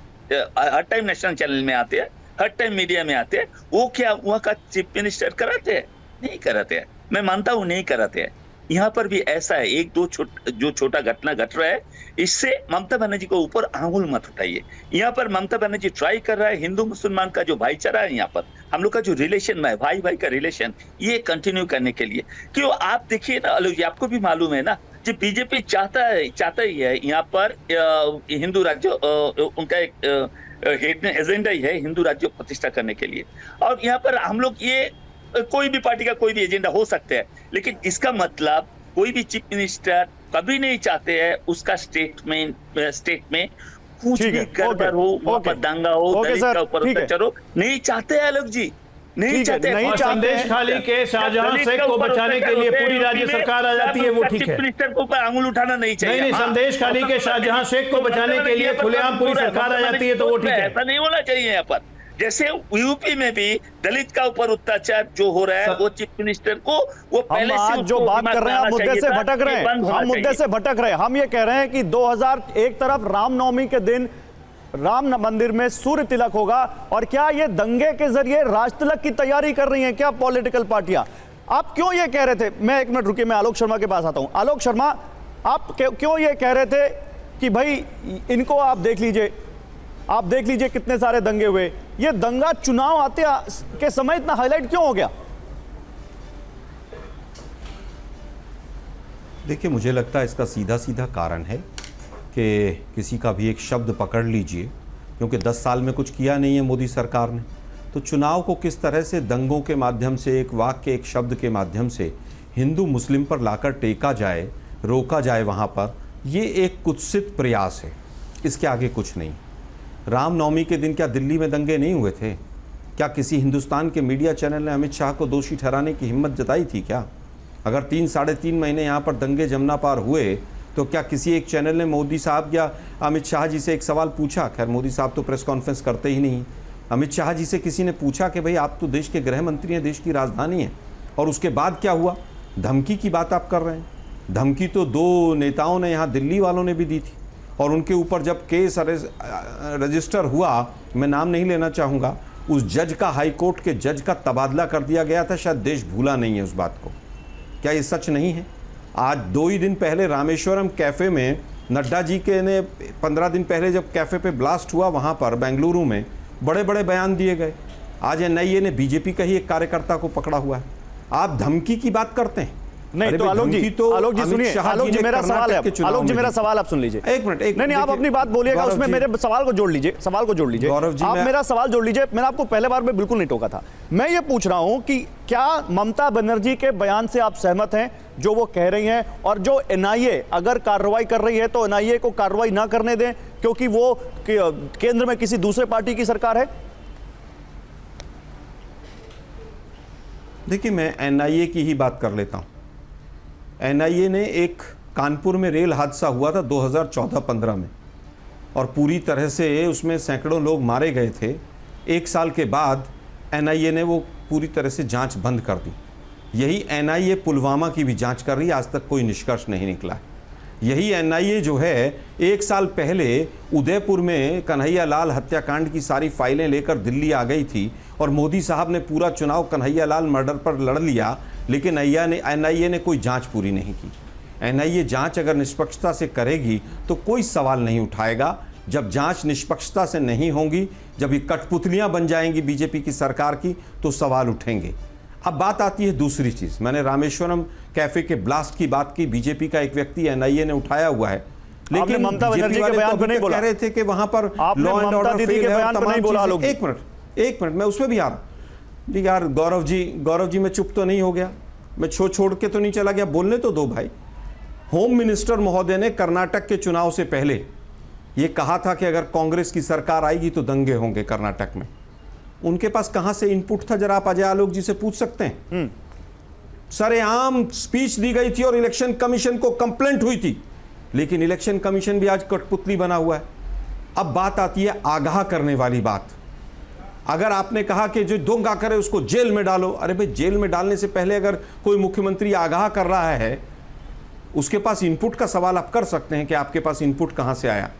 G: हर टाइम नेशनल चैनल में आते हैं, हर टाइम मीडिया में आते हैं, वो क्या वहाँ का चीफ मिनिस्टर कराते हैं? नहीं कराते हैं। मैं मानता हूँ नहीं कराते हैं, यहाँ पर भी ऐसा है, एक दो जो छोटा घटना घट रहा है, इससे ममता बनर्जी को ऊपर आंगुल मत उठाइए। यहाँ पर ममता बनर्जी ट्राई कर रहा है हिंदू मुसलमान का जो भाईचारा है, यहाँ पर हम लोग का जो रिलेशन है, भाई भाई का रिलेशन, ये कंटिन्यू करने के लिए। क्यों आप देखिए ना आलोक जी, आपको भी मालूम है ना, जो बीजेपी चाहता ही है यहाँ पर हिंदू राज्य, उनका एक एजेंडा ही है हिंदू राज्य प्रतिष्ठा करने के लिए। और यहाँ पर हम लोग ये कोई भी पार्टी का कोई भी एजेंडा हो सकता है, लेकिन इसका मतलब कोई भी चीफ मिनिस्टर कभी नहीं चाहते हैं उसका स्टेट में कुछ
A: ठीक
G: भी
A: है,
G: गड़बड़ हो, वहां पर दंगा हो,
A: ओके
G: दलित
A: सर,
G: का ऊपर
A: ठीक है।
G: अत्याचार हो, नहीं चाहते हैं आलोक जी, नहीं
A: ठीक है,
G: चाहते हैं।
A: नहीं
E: और
A: चाहते
E: संदेश
A: हैं।
E: खाली के शाहजहां शेख को बचाने के लिए पूरी राज्य सरकार आ जाती है, वो ठीक है।
G: चीफ मिनिस्टर को ऊपर आंगुल उठाना नहीं चाहिए।
E: नहीं,
G: हाँ,
E: संदेश खाली के शाहजहां शेख को बचाने के लिए खुलेआम पूरी सरकार आ जाती है, तो वो ठीक है।
G: ऐसा नहीं होना चाहिए यहाँ पर। जैसे यूपी में भी दलित का ऊपर अत्याचार जो हो रहा है, वो चीफ मिनिस्टर को वो
A: हम
G: पहले से
A: आज जो
G: उसको
A: बात कर रहे हैं, आप
G: दिमाग में
A: मुद्दे
G: आना
A: से
G: चाहिए
A: भटक
G: था,
A: रहे
G: ये
A: हैं,
G: बंद होना
A: हम मुद्दे
G: चाहिए।
A: से भटक रहे हैं। हम ये कह रहे हैं कि 2001 तरफ रामनवमी के दिन राम मंदिर में सूर्य तिलक होगा, और क्या ये दंगे के जरिए राज तिलक की तैयारी कर रही हैं क्या पॉलिटिकल पार्टियां? आप क्यों ये कह रहे थे? मैं एक मिनट रुकिए, मैं आलोक शर्मा के पास आता हूं। आलोक शर्मा, आप क्यों ये कह रहे थे कि भाई इनको आप देख लीजिए कितने सारे दंगे हुए, ये दंगा चुनाव आते के समय इतना हाईलाइट क्यों हो गया?
F: देखिए, मुझे लगता है इसका सीधा सीधा कारण है कि किसी का भी एक शब्द पकड़ लीजिए, क्योंकि 10 साल में कुछ किया नहीं है मोदी सरकार ने, तो चुनाव को किस तरह से दंगों के माध्यम से, एक वाक्य, एक शब्द के माध्यम से हिंदू मुस्लिम पर लाकर टेका जाए, रोका जाए वहाँ पर, ये एक कुत्सित प्रयास है, इसके आगे कुछ नहीं। रामनवमी के दिन क्या दिल्ली में दंगे नहीं हुए थे? क्या किसी हिंदुस्तान के मीडिया चैनल ने अमित शाह को दोषी ठहराने की हिम्मत जताई थी क्या? अगर 3-3.5 महीने यहाँ पर दंगे जमना पार हुए, तो क्या किसी एक चैनल ने मोदी साहब या अमित शाह जी से एक सवाल पूछा? खैर, मोदी साहब तो प्रेस कॉन्फ्रेंस करते ही नहीं। अमित शाह जी से किसी ने पूछा कि भाई आप तो देश के गृह मंत्री हैं, देश की राजधानी है, और उसके बाद क्या हुआ? धमकी की बात आप कर रहे हैं। धमकी तो 2 नेताओं ने यहाँ दिल्ली वालों ने भी दी थी, और उनके ऊपर जब केस रजिस्टर हुआ, मैं नाम नहीं लेना चाहूँगा, उस जज का, हाई कोर्ट के जज का तबादला कर दिया गया था। शायद देश भूला नहीं है उस बात को। क्या ये सच नहीं है? आज 2 ही दिन पहले रामेश्वरम कैफ़े में नड्डा जी के ने 15 दिन पहले जब कैफ़े पे ब्लास्ट हुआ, वहाँ पर बेंगलुरु में बड़े बड़े बयान दिए गए। आज एनआईए ने बीजेपी का ही एक कार्यकर्ता को पकड़ा हुआ है। आप धमकी की बात करते हैं?
A: नहीं तो आलोक जी सुनिए, आलोक जी मेरा सवाल है, आलोक जी मेरा सवाल आप सुन लीजिए।
F: एक मिनट,
A: नहीं आप अपनी बात बोलिएगा, उसमें मेरे सवाल को जोड़ लीजिए,
F: गौरव जी,
A: आप मेरा सवाल जोड़ लीजिए। मैंने आपको पहले बार में बिल्कुल नहीं टोका था। मैं ये पूछ रहा हूं कि क्या ममता बनर्जी के बयान से आप सहमत हैं, जो वो कह रही हैं, और जो एनआईए अगर कार्रवाई कर रही है तो एनआईए को कार्रवाई ना करने दें, क्योंकि वो केंद्र में किसी दूसरे पार्टी की सरकार है?
F: देखिए, मैं एनआईए की ही बात कर लेता हूं। एनआईए ने एक कानपुर में रेल हादसा हुआ था 2014-15 में, और पूरी तरह से उसमें सैकड़ों लोग मारे गए थे। 1 साल के बाद एनआईए ने वो पूरी तरह से जांच बंद कर दी। यही एनआईए पुलवामा की भी जांच कर रही है, आज तक कोई निष्कर्ष नहीं निकला है। यही एनआईए जो है 1 साल पहले उदयपुर में कन्हैया लाल हत्याकांड की सारी फाइलें लेकर दिल्ली आ गई थी, और मोदी साहब ने पूरा चुनाव कन्हैया लाल मर्डर पर लड़ लिया, लेकिन एनआईए ने कोई जांच पूरी नहीं की। एनआईए जांच अगर निष्पक्षता से करेगी तो कोई सवाल नहीं उठाएगा। जब जांच निष्पक्षता से नहीं होगी, जब ये कठपुतलियां बन जाएंगी बीजेपी की सरकार की, तो सवाल उठेंगे। अब बात आती है दूसरी चीज। मैंने रामेश्वरम कैफे के ब्लास्ट की बात की, बीजेपी का एक व्यक्ति एनआईए ने उठाया हुआ है, लेकिन
A: ममता बनर्जी के बयान को नहीं बोला।
F: कह रहे थे कि वहां पर लॉ एंड ऑर्डर फेल है, तमाम चीजें। एक मिनट मैं उसमें भी आ रहा हूं। यार गौरव जी मैं चुप तो नहीं हो गया, मैं छोड़ के तो नहीं चला गया, बोलने तो दो भाई। होम मिनिस्टर महोदय ने कर्नाटक के चुनाव से पहले ये कहा था कि अगर कांग्रेस की सरकार आएगी तो दंगे होंगे कर्नाटक में। उनके पास कहां से इनपुट था, जरा आप अजय आलोक जी से पूछ सकते हैं। सरेआम स्पीच दी गई थी और इलेक्शन कमीशन को कंप्लेंट हुई थी, लेकिन इलेक्शन कमीशन भी आज कठपुतली बना हुआ है। अब बात आती है आगाह करने वाली बात। अगर आपने कहा कि जो दंगा करे उसको जेल में डालो, अरे भाई जेल में डालने से पहले अगर कोई मुख्यमंत्री आगाह कर रहा है, उसके पास इनपुट का सवाल आप कर सकते हैं कि आपके पास इनपुट कहां से आया,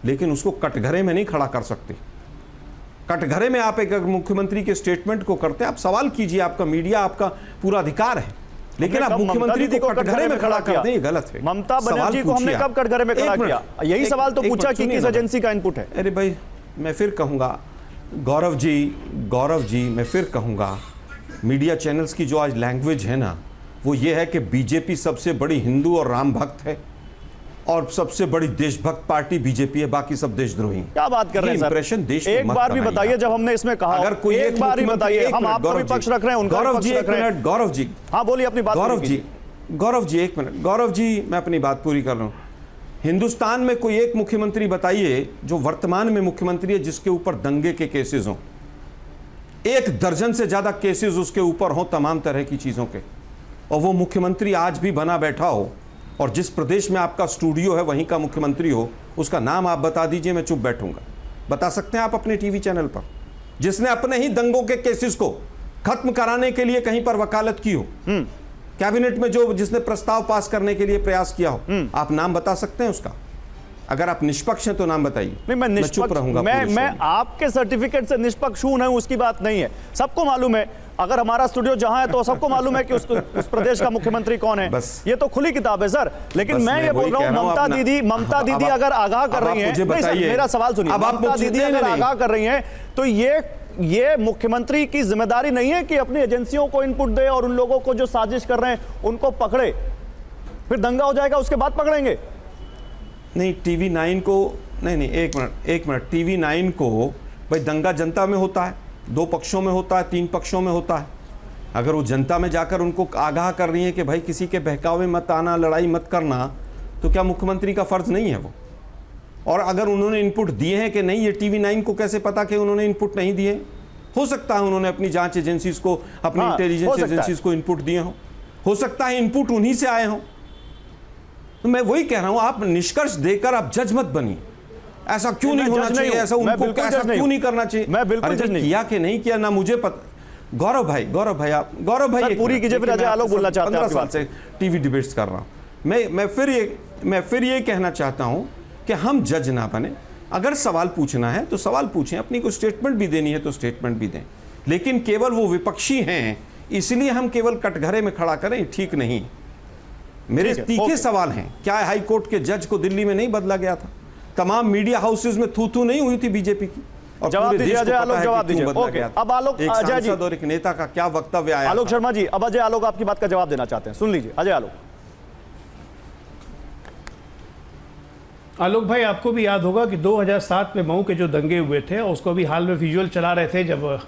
F: लेकिन उसको कटघरे में नहीं खड़ा कर सकते। कटघरे में आप एक मुख्यमंत्री के स्टेटमेंट को करते हैं, आप सवाल कीजिए, आपका मीडिया, आपका पूरा अधिकार है। लेकिन
A: हमने
F: आप
A: कब
F: मुख्यमंत्री
A: ममता
F: को
A: दीदी
F: कटघरे में खड़ा कर दें, ये गलत है।
A: ममता
F: सवाल
A: बनर्जी को हमने
F: पूछिए
A: कब कटघरे में खड़ा
F: एक मिनट,
A: किया? यही
F: एक-
A: सवाल तो
F: एक
A: पूछा
F: मिनट
A: कि
F: सुनिए
A: किस
F: ना।
A: एजेंसी का इनपुट है।
F: अरे भाई, मैं फिर कहूंगा गौरव जी मैं फिर कहूंगा, मीडिया चैनल्स की जो आज लैंग्वेज है ना, वो ये है कि बीजेपी सबसे बड़ी हिंदू और राम भक्त है और सबसे बड़ी देशभक्त पार्टी बीजेपी है, बाकी सब देशद्रोही हैं।
A: क्या बात कर रहे हैं सर?
F: इंप्रेशन देश में
A: एक
F: मत
A: बार भी
F: बनाइए
A: बताइए
F: आप।
A: जब हमने इसमें कहा,
F: अगर कोई
A: एक बार भी
F: मुख्यमंत्री-
A: बताइए।
F: एक
A: हम
F: मिनट,
A: आपका भी
F: गौरव
A: पक्ष
F: जी,
A: रख रहे हैं, उनका भी
F: गौरव
A: पक्ष
F: जी
A: रख
F: एक
A: रहे हैं।
F: मिनट, गौरव जी,
A: हाँ बोलिए अपनी बात
F: गौरव
A: पूरी
F: जी,
A: कीजिए।
F: गौरव जी एक मिनट, गौरव जी मैं अपनी बात पूरी कर रहा हूं। हिंदुस्तान में कोई एक मुख्यमंत्री बताइए जो वर्तमान में मुख्यमंत्री है जिसके ऊपर दंगे के केसेस हों, 1 दर्जन से ज्यादा केसेस उसके ऊपर हों तमाम तरह की चीजों के, और वो मुख्यमंत्री आज भी बना बैठा हो, और जिस प्रदेश में आपका स्टूडियो है वहीं का मुख्यमंत्री हो, उसका नाम आप बता दीजिए, मैं चुप बैठूंगा। बता सकते हैं आप अपने टीवी चैनल पर, जिसने अपने ही दंगों के केसेस को खत्म कराने के लिए कहीं पर वकालत की हो, कैबिनेट में जो जिसने प्रस्ताव पास करने के लिए प्रयास किया हो, आप नाम बता सकते हैं उसका? अगर आप निष्पक्ष हैं तो नाम बताइए।
A: नहीं, मैं
F: चुप
A: निष्पक्ष
F: रहूंगा।
A: मैं आपके सर्टिफिकेट से निष्पक्ष हूं नहीं, उसकी बात नहीं है। सबको मालूम है, अगर हमारा स्टूडियो जहां है तो सबको मालूम है कि उस प्रदेश का मुख्यमंत्री कौन है।
F: बस।
A: ये तो खुली किताब है सर। लेकिन
F: बस
A: मैं ये बोल
F: वही
A: रहा
F: कह
A: हूं, ममता
F: अपना-
A: दीदी
F: अब
A: अगर आगाह कर
F: अब
A: रही
F: आप
A: हैं,
F: मुझे
A: नहीं सर,
F: बताइए।
A: मेरा सवाल सुनिए।
F: अब आप
A: ममता
F: मुझे-
A: दीदी
F: नहीं,
A: अगर
F: नहीं,
A: आगाह कर रही हैं तो ये मुख्यमंत्री की जिम्मेदारी नहीं है कि अपनी एजेंसियों को इनपुट दे और उन लोगों को जो साजिश कर रहे हैं उनको पकड़े? फिर दंगा हो जाएगा, उसके बाद पकड़ेंगे?
F: नहीं, टीवी 9 को नहीं, एक मिनट, टीवी 9 को भाई, दंगा जनता में होता है, 2 पक्षों में होता है, 3 पक्षों में होता है। अगर वो जनता में जाकर उनको आगाह कर रही है कि भाई किसी के बहकावे मत आना, लड़ाई मत करना, तो क्या मुख्यमंत्री का फर्ज नहीं है वो? और अगर उन्होंने इनपुट दिए हैं कि नहीं, ये टीवी 9 को कैसे पता कि उन्होंने इनपुट नहीं दिए? हो सकता है उन्होंने अपनी जांच एजेंसीज को, अपनी
A: हाँ, हो
F: इंटेलिजेंस
A: सकता है।
F: एजेंसीज को इनपुट दिए हो सकता है इनपुट उन्हीं से आए हों। तो मैं वही कह रहा हूं, आप निष्कर्ष देकर आप जज मत बनिए। ऐसा क्यों
A: मैं
F: नहीं होना
A: जज नहीं
F: चाहिए,
A: हूं।
F: ऐसा
A: मैं
F: उनको
A: बिल्कुल
F: ऐसा
A: जज नहीं
F: क्यों
A: हूं।
F: नहीं करना चाहिए?
A: मैं बिल्कुल
F: अरे
A: जज
F: भाई,
A: नहीं
F: किया कि नहीं किया ना मुझे पता। गौरव भाई आप
A: सर, पूरी कीजिए, फिर अजय आलोक बोलना चाहते हैं
F: 15
A: आपकी
F: साल
A: बात।
F: से टीवी डिबेट्स कर रहा हूं मैं फिर ये कहना चाहता हूं कि हम जज ना बने। अगर सवाल पूछना है तो सवाल पूछें, अपनी कोई स्टेटमेंट भी देनी है तो स्टेटमेंट भी दें, लेकिन केवल वो विपक्षी हैं इसलिए हम केवल कटघरे में खड़ा करें, ठीक नहीं। मेरे
A: ठीक है,
F: तीखे
A: ओके।
F: सवाल हैं। क्या हाई कोर्ट के जज को दिल्ली में नहीं बदला गया था? तमाम मीडिया हाउसेज में थू नहीं हुई थी बीजेपी की? और
A: जवाब
F: पूरे
A: दीजिए
F: देश को
A: अजय
F: पता
A: आलोक,
F: है कि
A: जवाब
F: क्यों
A: दीजिए।
F: बदला
A: ओके,
F: गया था।
A: अब आलोक,
F: एक
A: अजय जी।
F: सांसद और एक नेता का क्या वक्तव्य आया
A: आलोक
F: था?
A: शर्मा जी, अब अजय आलोक आपकी बात का जवाब देना चाहते हैं, सुन लीजिए। अजय आलोक।
E: आलोक भाई, आपको भी याद होगा कि 2007 में मऊ के जो दंगे हुए थे, उसको भी हाल में विजुअल चला रहे थे जब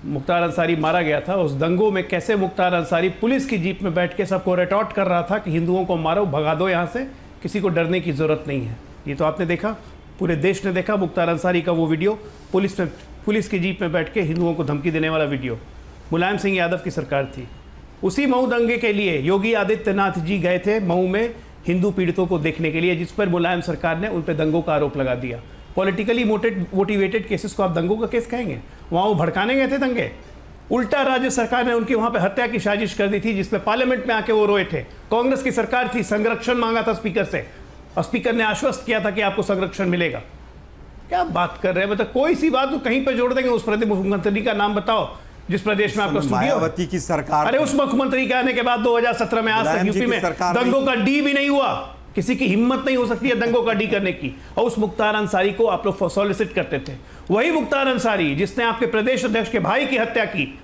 E: मुख्तार अंसारी मारा गया था। उस दंगों में कैसे मुख्तार अंसारी पुलिस की जीप में बैठ के सबको रेटॉर्ट कर रहा था कि हिंदुओं को मारो, भगा दो यहाँ से, किसी को डरने की ज़रूरत नहीं है। ये तो आपने देखा, पूरे देश ने देखा मुख्तार अंसारी का वो वीडियो, पुलिस की जीप में बैठ के हिंदुओं को धमकी देने वाला वीडियो। मुलायम सिंह यादव की सरकार थी। उसी मऊ दंगे के लिए योगी आदित्यनाथ जी गए थे मऊ में हिंदू पीड़ितों को देखने के लिए, जिस पर मुलायम सरकार ने उन पर दंगों का आरोप लगा दिया। पॉलिटिकली मोटिवेटेड केसेस को आप दंगों का केस कहेंगे? वहाँ वो भड़काने गए थे दंगे। उल्टा राज्य सरकार ने उनकी वहाँ पे हत्या की साजिश कर दी थी, जिसमें पार्लियामेंट में आके वो रोए थे। कांग्रेस की सरकार थी, संरक्षण मांगा था स्पीकर से, और स्पीकर ने आश्वस्त किया था कि आपको संरक्षण मिलेगा। क्या बात कर रहे हैं? मतलब कोई सी बात तो कहीं पर जोड़ देंगे। उस प्रदेश मुख्यमंत्री का नाम बताओ जिस प्रदेश में आपका स्टूडियो है।
F: मायावती की सरकार।
E: अरे उस मुख्यमंत्री के आने के बाद 2017 में आज तक
F: मुलायम जी
E: यूपी
F: की
E: में
F: सरकार
E: दंगों
F: नहीं।
E: का डी भी नहीं हुआ। किसी की हिम्मत नहीं हो सकती है दंगों का डी करने की। और उस मुख्तार अंसारी को आप लोग सॉलिसिट करते थे। वही मुख्तार अंसारी जिसने आपके प्रदेश अध्यक्ष के भाई की हत्या की,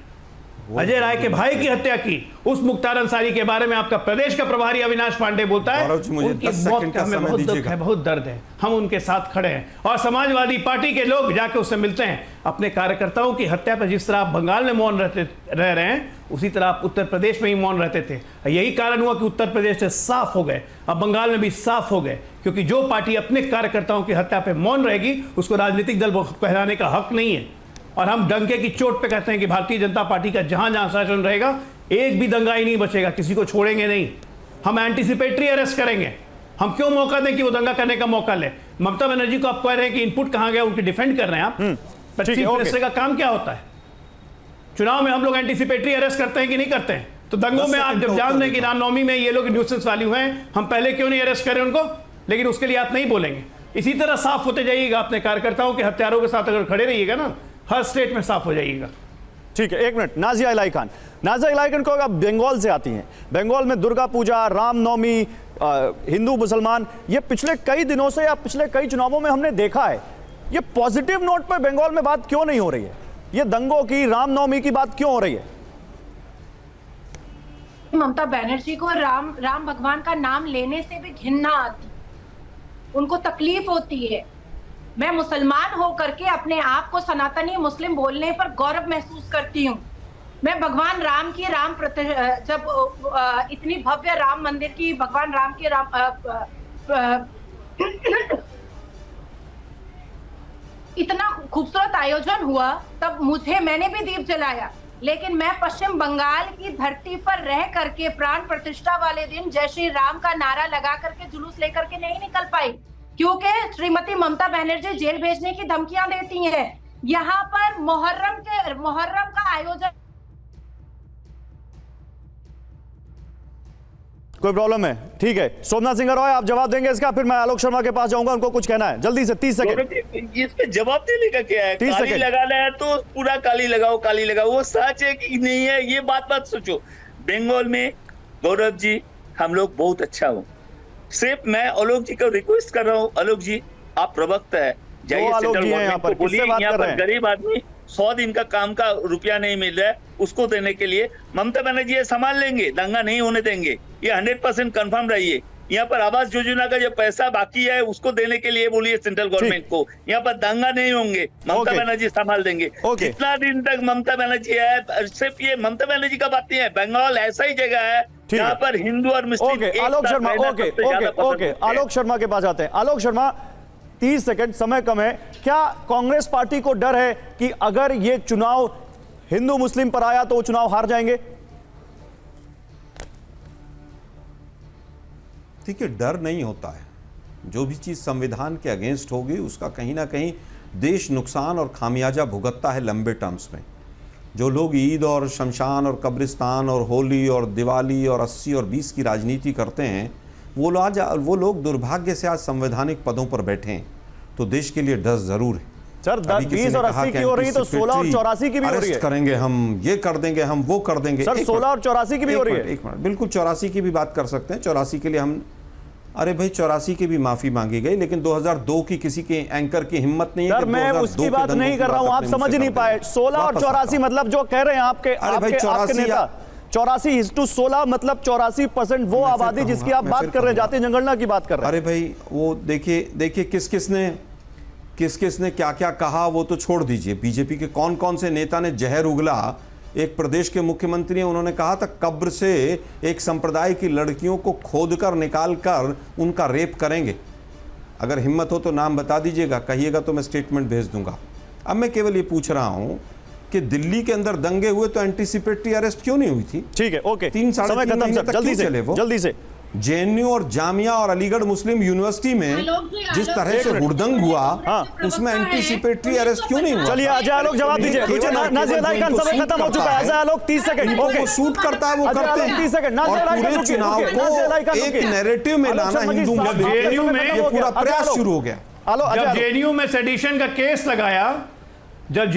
E: अजय राय के भाई की हत्या की, उस मुख्तार अंसारी के बारे में आपका प्रदेश का प्रभारी अविनाश पांडे बोलता है
F: गौरव जी, मुझे
E: उनकी
F: 10
E: मौत
F: सेकंड
E: का
F: का
E: हमें
F: समय
E: बहुत दुख
F: दीजिएगा।
E: है, बहुत दर्द है। हम उनके साथ खड़े हैं। और समाजवादी पार्टी के लोग जाके उससे मिलते हैं। अपने कार्यकर्ताओं की हत्या पर जिस तरह आप बंगाल में मौन रह रहे हैं, उसी तरह आप उत्तर प्रदेश में ही मौन रहते थे। यही कारण हुआ कि उत्तर प्रदेश से साफ हो गए, अब बंगाल में भी साफ हो गए। क्योंकि जो पार्टी अपने कार्यकर्ताओं की हत्या पर मौन रहेगी, उसको राजनीतिक दल कहलाने का हक नहीं है। और हम डंके की चोट पे कहते हैं कि भारतीय जनता पार्टी का जहां जहां शासन रहेगा, एक भी दंगा ही नहीं बचेगा, किसी को छोड़ेंगे नहीं। हम एंटीसिपेटरी अरेस्ट करेंगे। हम क्यों मौका दें कि वो दंगा करने का मौका ले? ममता बनर्जी को आप कह रहे हैं कि इनपुट कहां गया, उनकी डिफेंड कर रहे हैं आप। पर
A: ठीक है,
E: चीफ
A: ओके।
E: मिनिस्टर का काम क्या होता है? चुनाव में हम लोग एंटीसिपेटरी अरेस्ट करते हैं कि नहीं करते हैं? तो दंगों में आप जब जान रहे हैं कि रामनवमी में ये लोग न्यूसेंस वैल्यू हैं, हम पहले क्यों नहीं अरेस्ट करें उनको? लेकिन उसके लिए आप नहीं बोलेंगे। इसी तरह साफ होते जाइएगा अपने कार्यकर्ताओं के हत्यारों के साथ। अगर खड़े रहिएगा ना, हर स्टेट में साफ हो जाइएगा।
A: ठीक है, एक मिनट। नाजिया इलाही खान, नाज़िया इलाइकन को आप बंगाल से आती हैं, बंगाल में दुर्गा पूजा, रामनवमी, हिंदू मुसलमान, ये पिछले कई दिनों से या पिछले कई चुनावों में हमने देखा है, ये पॉजिटिव नोट पर बंगाल में बात क्यों नहीं हो रही है? ये दंगों की, रामनवमी की बात क्यों हो रही है?
H: ममता बनर्जी को राम भगवान का नाम लेने से भी घिन्ना आती, उनको तकलीफ होती है। मैं मुसलमान होकर के अपने आप को सनातनी मुस्लिम बोलने पर गौरव महसूस करती हूँ। मैं भगवान राम की जब इतनी भव्य राम मंदिर की, भगवान राम की इतना खूबसूरत आयोजन हुआ, तब मैंने भी दीप जलाया। लेकिन मैं पश्चिम बंगाल की धरती पर रह करके प्राण प्रतिष्ठा वाले दिन जय श्री राम का नारा लगा करके जुलूस लेकर के नहीं निकल पाई, क्योंकि श्रीमती ममता बनर्जी जेल भेजने की धमकियां देती हैं। यहाँ पर मुहर्रम का आयोजन,
A: कोई प्रॉब्लम है? ठीक है, सोमनाथ सिंह रॉय आप जवाब देंगे इसका, फिर मैं आलोक शर्मा के पास जाऊंगा, उनको कुछ कहना है जल्दी से, 30 सेकंड।
G: इस पे जवाब देने का क्या है?
A: 30
G: काली
A: सेकंड
G: लगाना है तो पूरा काली लगाओ, काली लगाओ, वो सच है कि नहीं है ये बात मत सोचो। बंगाल में गौरव जी हम लोग बहुत अच्छा हो। सिर्फ मैं आलोक जी को रिक्वेस्ट कर रहा हूँ, आलोक जी आप प्रवक्ता है, जाइए
A: आलोक
G: सेंट्रल
A: जी हैं यहाँ
G: गवर्नमेंट
A: पर,
G: को
A: किससे
G: बोलिए
A: बात
G: यहाँ
A: कर रहे
G: पर
A: हैं?
G: गरीब आदमी 100 दिन का काम का रुपया नहीं मिल रहा है, उसको देने के लिए ममता बनर्जी ये संभाल लेंगे, दंगा नहीं होने देंगे, ये 100% कंफर्म रहिए। यहाँ पर आवास योजना का जो पैसा बाकी है उसको देने के लिए बोलिए सेंट्रल गवर्नमेंट को, यहाँ पर दंगा नहीं होंगे, ममता बनर्जी संभाल देंगे। जितना दिन तक ममता बनर्जी है, सिर्फ ये ममता बनर्जी का बात नहीं है, बंगाल ऐसा ही जगह है जहाँ पर हिंदू और मुस्लिम
A: आलोक शर्मा, आलोक शर्मा के पास आते हैं। आलोक शर्मा 30 सेकंड, समय कम है, क्या कांग्रेस पार्टी को डर है कि अगर ये चुनाव हिंदू मुस्लिम पर आया तो वो चुनाव हार जाएंगे?
F: देखिए, डर नहीं होता है। जो भी चीज़ संविधान के अगेंस्ट होगी उसका कहीं ना कहीं देश नुकसान और खामियाजा भुगतता है लंबे टर्म्स में। जो लोग ईद और शमशान और कब्रिस्तान और होली और दिवाली और 80 और 20 की राजनीति करते हैं, वो लोग दुर्भाग्य से आज संवैधानिक पदों पर बैठे हैं। तो देश के लिए डर जरूर है।
A: सर 20 और 80 की हो रही है तो 16 और 84 की भी हो रही है।
F: करेंगे हम, ये कर देंगे हम, वो कर देंगे।
A: सर 16 और 84 की भी हो रही है।
F: एक मिनट, बिल्कुल 84 की भी बात कर सकते हैं। 84 के लिए हम, अरे भाई 84 की भी माफी मांगी गई, लेकिन 2002 की किसी के एंकर की हिम्मत नहीं है।
A: सर मैं उसकी बात नहीं कर रहा हूं, आप समझ नहीं पाए। 16 और 84 मतलब जो कह रहे हैं आपके नेता, 84:16 मतलब 84% वो आबादी जिसकी आप बात कर रहे हैं, जाति जनगणना की बात कर रहे हैं।
F: अरे भाई वो देखिए किस किसने क्या क्या कहा वो तो छोड़ दीजिए। बीजेपी के कौन कौन से नेता ने जहर उगला। एक प्रदेश के मुख्यमंत्री हैं, उन्होंने कहा था कब्र से एक संप्रदाय की लड़कियों को खोदकर निकालकर उनका रेप करेंगे। अगर हिम्मत हो तो नाम बता दीजिएगा, कहिएगा तो मैं स्टेटमेंट भेज दूंगा। अब मैं केवल ये पूछ रहा हूं कि दिल्ली के अंदर दंगे हुए तो एंटीसिपेटरी अरेस्ट क्यों नहीं हुई थी?
A: ठीक है, ओके,
F: 3-3.5 महीने तक क्यों चले वो?
A: जल्दी से
F: जेएनयू और जामिया और अलीगढ़ मुस्लिम यूनिवर्सिटी में जिस तरह से हुड़दंग हुआ, उसमें एंटीसिपेटरी अरेस्ट क्यों नहीं हुआ?
A: चलिए अजय आलोक जवाब दीजिए। नाज़िया इलाइकन समय खत्म हो चुका है। Ajay Alok 30 second, okay,
F: shoot करता है वो करते हैं
A: 30 सेकंड। नाज़िया इलाइकन
F: चुनाव को एक नैरेटिव में लाना हिंदू
E: जेएनयू में
F: ये पूरा प्रयास शुरू हो गया।
E: जब जेएनयू में सेडिशन का केस लगाया, जब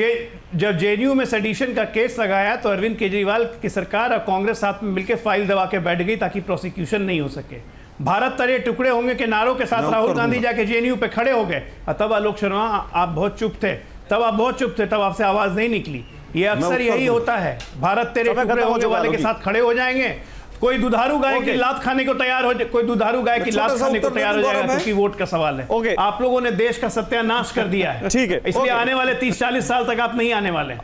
E: जेएनयू में सेडिशन का केस लगाया तो अरविंद केजरीवाल की सरकार और कांग्रेस साथ में मिलकर फाइल दबा के बैठ गई ताकि प्रोसिक्यूशन नहीं हो सके। भारत तरे टुकड़े होंगे के नारों के साथ राहुल गांधी जाके जेएनयू पे खड़े हो गए, और तब आलोक शर्मा आप बहुत चुप थे, तब आपसे आवाज नहीं निकली। ये अक्सर यही होता है, भारत तेरे टुकड़े होने वाले के साथ खड़े हो जाएंगे। कोई दुधारू गाय की लात खाने को तैयार हो जाएगा क्योंकि वोट का सवाल है। आप लोगों ने देश का सत्यानाश कर दिया है,
A: ठीक है,
E: इसलिए आने वाले 30-40 साल तक आप नहीं आने वाले।